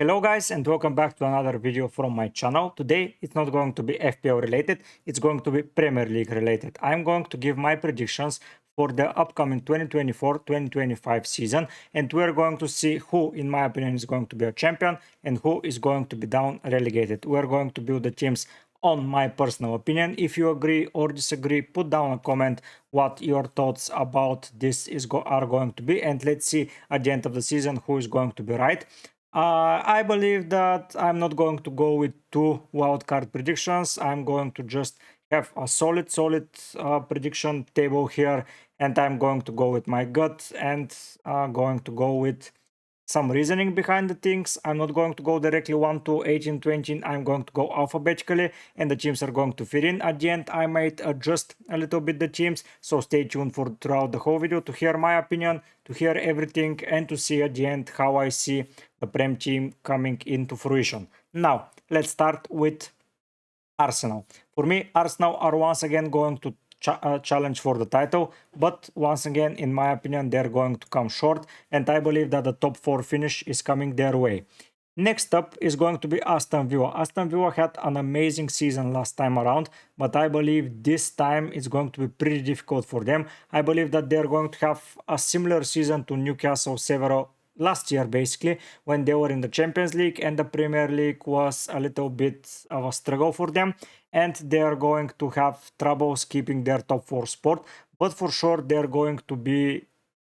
Hello guys and welcome back to another video from my channel. Today it's not going to be FPL related, it's going to be Premier League related. I'm going to give my predictions for the upcoming 2024-2025 season, and we're going to see who in my opinion is going to be a champion and who is going to be down relegated. We're going to build the teams on my personal opinion. If you agree or disagree, put down a comment what your thoughts about this are going to be, and let's see at the end of the season who is going to be right. I believe that I'm not going to go with two wildcard predictions. I'm going to just have a solid prediction table here, and I'm going to go with my gut and going to go with some reasoning behind the things. I'm not going to go directly 1 to 18, 20. I'm going to go alphabetically, and the teams are going to fit in. At the end, I might adjust a little bit the teams, so stay tuned for throughout the whole video to hear my opinion, to hear everything, and to see at the end how I see the Prem team coming into fruition. Now, let's start with Arsenal. For me, Arsenal are once again going to challenge for the title, but once again, in my opinion, they're going to come short, and I believe that the top 4 finish is coming their way. Next up is going to be Aston Villa. Aston Villa had an amazing season last time around, but I believe this time it's going to be pretty difficult for them. I believe that they're going to have a similar season to Newcastle several last year, basically, when they were in the Champions League and the Premier League was a little bit of a struggle for them, and they are going to have troubles keeping their top 4 spot, but for sure they're going to be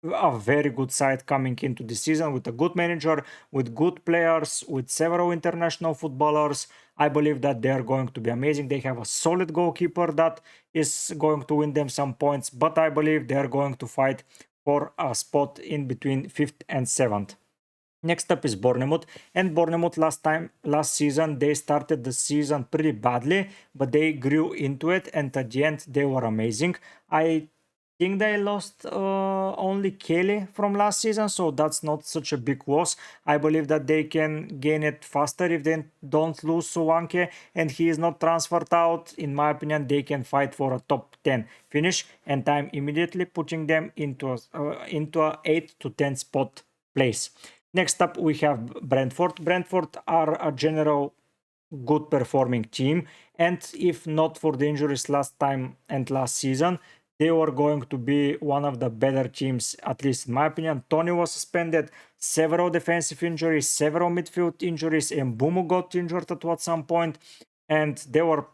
a very good side coming into the season with a good manager, with good players, with several international footballers. I believe that they are going to be amazing. They have a solid goalkeeper that is going to win them some points, but I believe they are going to fight for a spot in between 5th and 7th. Next up is Bournemouth, and Bournemouth last season they started the season pretty badly, but they grew into it, and at the end they were amazing. I think they lost only Kelly from last season, so that's not such a big loss. I believe that they can gain it faster if they don't lose Solanke and he is not transferred out. In my opinion, they can fight for a top 10 finish, and I'm immediately putting them into a 8 to 10 spot place. Next up, we have Brentford. Brentford are a general good performing team, and if not for the injuries last time and last season, they were going to be one of the better teams, at least in my opinion. Tony was suspended, several defensive injuries, several midfield injuries, and Mbumo got injured at some point, and they were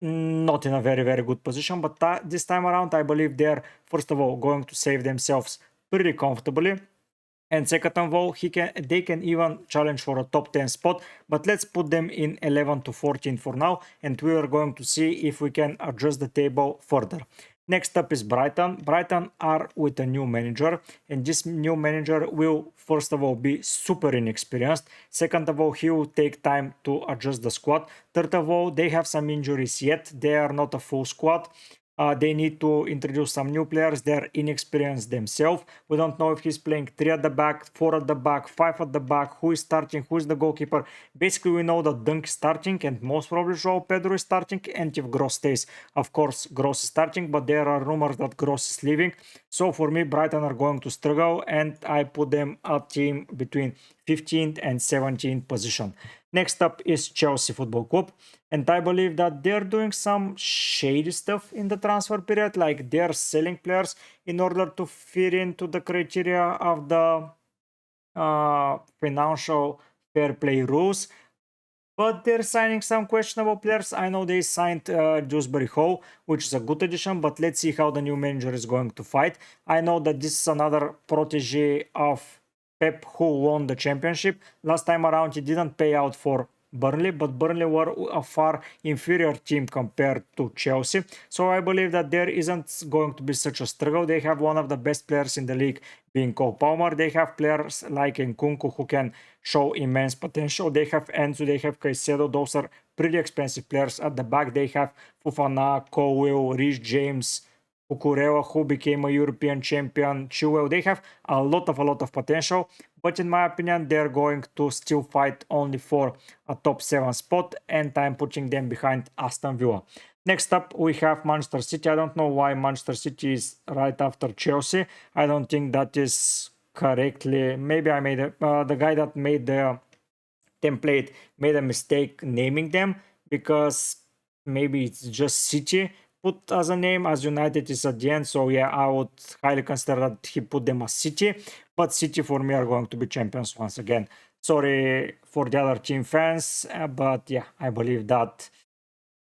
not in a very good position. But this time around, I believe they're, first of all, going to save themselves pretty comfortably. And second of all, they can even challenge for a top 10 spot, but let's put them in 11 to 14 for now, and we are going to see if we can adjust the table further. Next up is Brighton. Brighton are with a new manager, and this new manager will, first of all, be super inexperienced. Second of all, he will take time to adjust the squad. Third of all, they have some injuries yet. They are not a full squad. They need to introduce some new players. They're inexperienced themselves. We don't know if he's playing 3 at the back, 4 at the back, 5 at the back, who is starting, who is the goalkeeper. Basically, we know that Dunk is starting, and most probably Joao Pedro is starting, and if Gross stays, of course, Gross is starting, but there are rumors that Gross is leaving. So for me, Brighton are going to struggle, and I put them a team between 15th and 17th position. Next up is Chelsea Football Club, and I believe that they're doing some shady stuff in the transfer period, like they're selling players in order to fit into the criteria of the financial fair play rules. But they're signing some questionable players. I know they signed Dewsbury Hall, which is a good addition, but let's see how the new manager is going to fight. I know that this is another protege of Pep who won the championship. Last time around, he didn't pay out for Burnley, but Burnley were a far inferior team compared to Chelsea. So I believe that there isn't going to be such a struggle. They have one of the best players in the league being Cole Palmer. They have players like Nkunku who can show immense potential. They have Enzo, they have Caicedo. Those are pretty expensive players at the back. They have Fofana, Colwill, Reece James, Cucurella, who became a European champion, Chilwell. They have a lot of potential, but in my opinion, they're going to still fight only for a top 7 spot, and I'm putting them behind Aston Villa. Next up, we have Manchester City. I don't know why Manchester City is right after Chelsea. I don't think that is correctly. Maybe I made the guy that made the template made a mistake naming them, because maybe it's just City put as a name, as United is at the end. So yeah, I would highly consider that he put them as City, but City for me are going to be champions once again. Sorry for the other team fans, but yeah, I believe that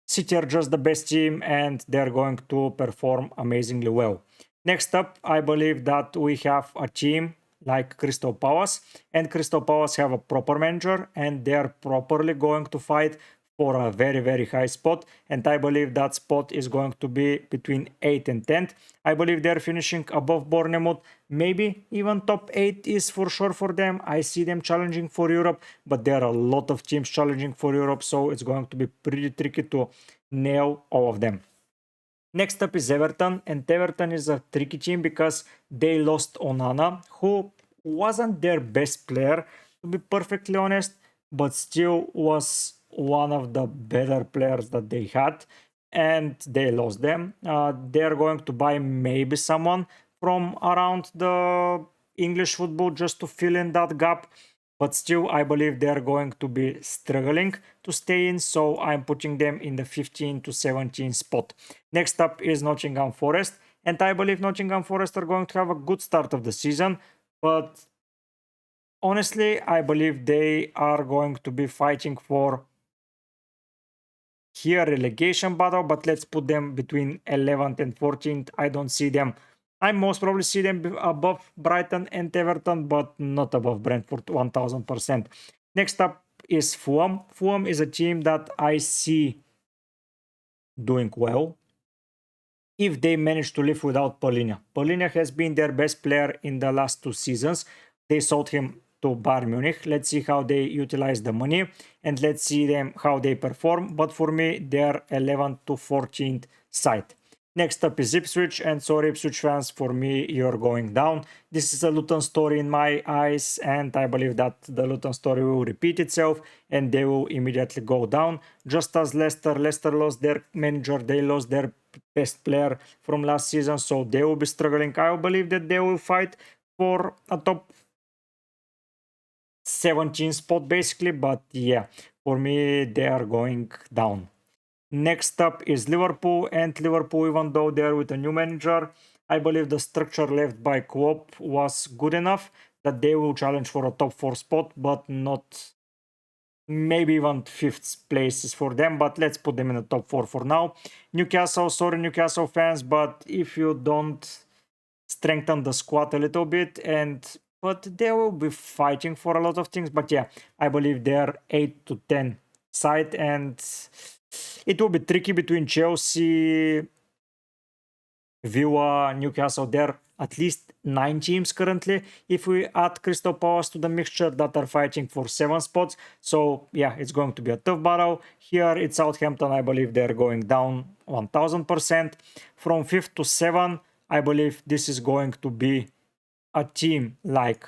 City are just the best team and they're going to perform amazingly well. Next up, I believe that we have a team like Crystal Palace, and Crystal Palace have a proper manager and they're properly going to fight for a very, very high spot. And I believe that spot is going to be between 8th and 10th. I believe they're finishing above Bournemouth. Maybe even top 8 is for sure for them. I see them challenging for Europe, but there are a lot of teams challenging for Europe, so it's going to be pretty tricky to nail all of them. Next up is Everton, and Everton is a tricky team because they lost Onana, who wasn't their best player, to be perfectly honest, but still was one of the better players that they had, and they lost them. They're going to buy maybe someone from around the English football just to fill in that gap, but still I believe they're going to be struggling to stay in, so I'm putting them in the 15 to 17 spot. Next up is Nottingham Forest, and I believe Nottingham Forest are going to have a good start of the season, but honestly I believe they are going to be fighting for here relegation battle, but let's put them between 11th and 14th. I don't see them. I most probably see them above Brighton and Everton, but not above Brentford 1000%. Next up is Fulham. Fulham is a team that I see doing well if they manage to live without Polina. Polina has been their best player in the last 2 seasons. They sold him to Bayern Munich. Let's see how they utilize the money and let's see them how they perform. But for me, they're 11th to 14th side. Next up is Ipswich, and sorry Ipswich fans, for me you're going down. This is a Luton story in my eyes, and I believe that the Luton story will repeat itself and they will immediately go down. Just as Leicester lost their manager, they lost their best player from last season, so they will be struggling. I believe that they will fight for a top 17 spot basically, but yeah, for me they are going down. Next up is Liverpool, and Liverpool, even though they're with a new manager, I believe the structure left by Klopp was good enough that they will challenge for a top 4 spot, but not maybe even 5th place is for them, but let's put them in the top 4 for now. Newcastle, sorry Newcastle fans, but if you don't strengthen the squad a little bit, but they will be fighting for a lot of things. But yeah, I believe they're 8 to 10 side, and it will be tricky between Chelsea, Villa, Newcastle. There are at least 9 teams currently. If we add Crystal Palace to the mixture, that are fighting for 7 spots. So yeah, it's going to be a tough battle. Here it's Southampton. I believe they're going down 1000%. From 5th to 7th, I believe this is going to be a team like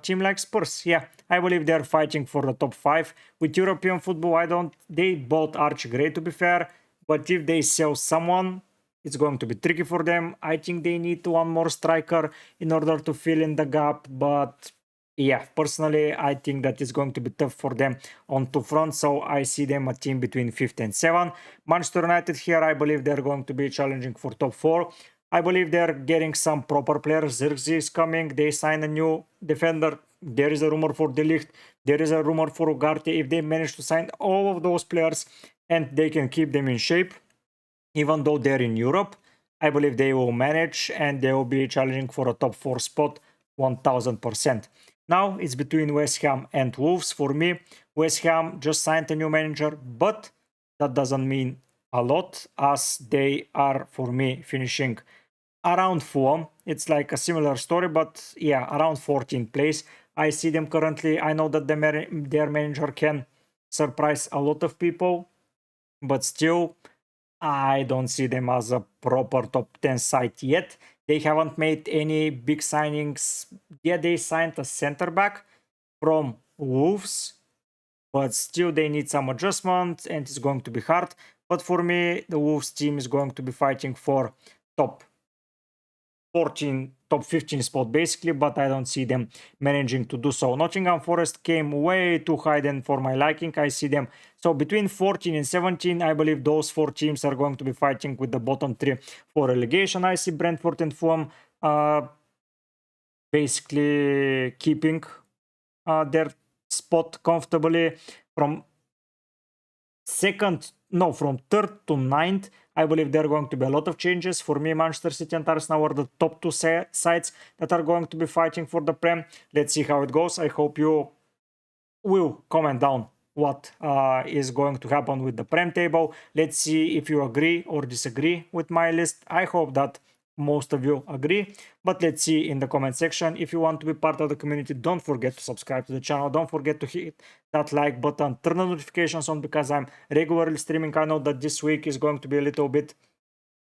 team like Spurs. Yeah, I believe they're fighting for the top 5. With European football, they both arch great to be fair, but if they sell someone, it's going to be tricky for them. I think they need one more striker in order to fill in the gap, but yeah, personally, I think that it's going to be tough for them on 2 fronts, so I see them a team between 5th and 7th. Manchester United here, I believe they're going to be challenging for top 4. I believe they're getting some proper players. Zirkzee is coming. They signed a new defender. There is a rumor for De Ligt. There is a rumor for Ugarte. If they manage to sign all of those players and they can keep them in shape, even though they're in Europe, I believe they will manage and they will be challenging for a top 4 spot 1000%. Now it's between West Ham and Wolves. For me, West Ham just signed a new manager, but that doesn't mean a lot, as they are, for me, finishing around Fulham. It's like a similar story, but yeah, around 14th place. I see them currently. I know that their manager can surprise a lot of people, but still, I don't see them as a proper top 10 side yet. They haven't made any big signings. Yeah, they signed a center back from Wolves, but still they need some adjustment and it's going to be hard. But for me, the Wolves team is going to be fighting for top 14, top 15 spot basically, but I don't see them managing to do so. Nottingham Forest came way too high then for my liking. I see them so between 14 and 17. I believe those 4 teams are going to be fighting with the bottom 3 for relegation. I see Brentford and Fulham basically keeping their spot comfortably from from third to ninth. I believe there are going to be a lot of changes. For me, Manchester City and Arsenal are the top 2 sides that are going to be fighting for the Prem. Let's see how it goes. I hope you will comment down what is going to happen with the Prem table. Let's see if you agree or disagree with my list. I hope that most of you agree, but let's see in the comment section. If you want to be part of the community, don't forget to subscribe to the channel. Don't forget to hit that like button, turn the notifications on, because I'm regularly streaming. I know that this week is going to be a little bit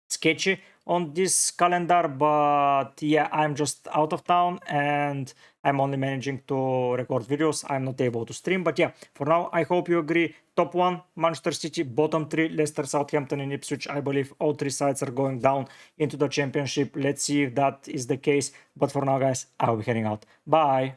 sketchy on this calendar, but yeah, I'm just out of town and I'm only managing to record videos. I'm not able to stream, but yeah, for now, I hope you agree. Top 1, Manchester City. Bottom 3, Leicester, Southampton and Ipswich. I believe all 3 sides are going down into the championship. Let's see if that is the case. But for now, guys, I'll be heading out. Bye.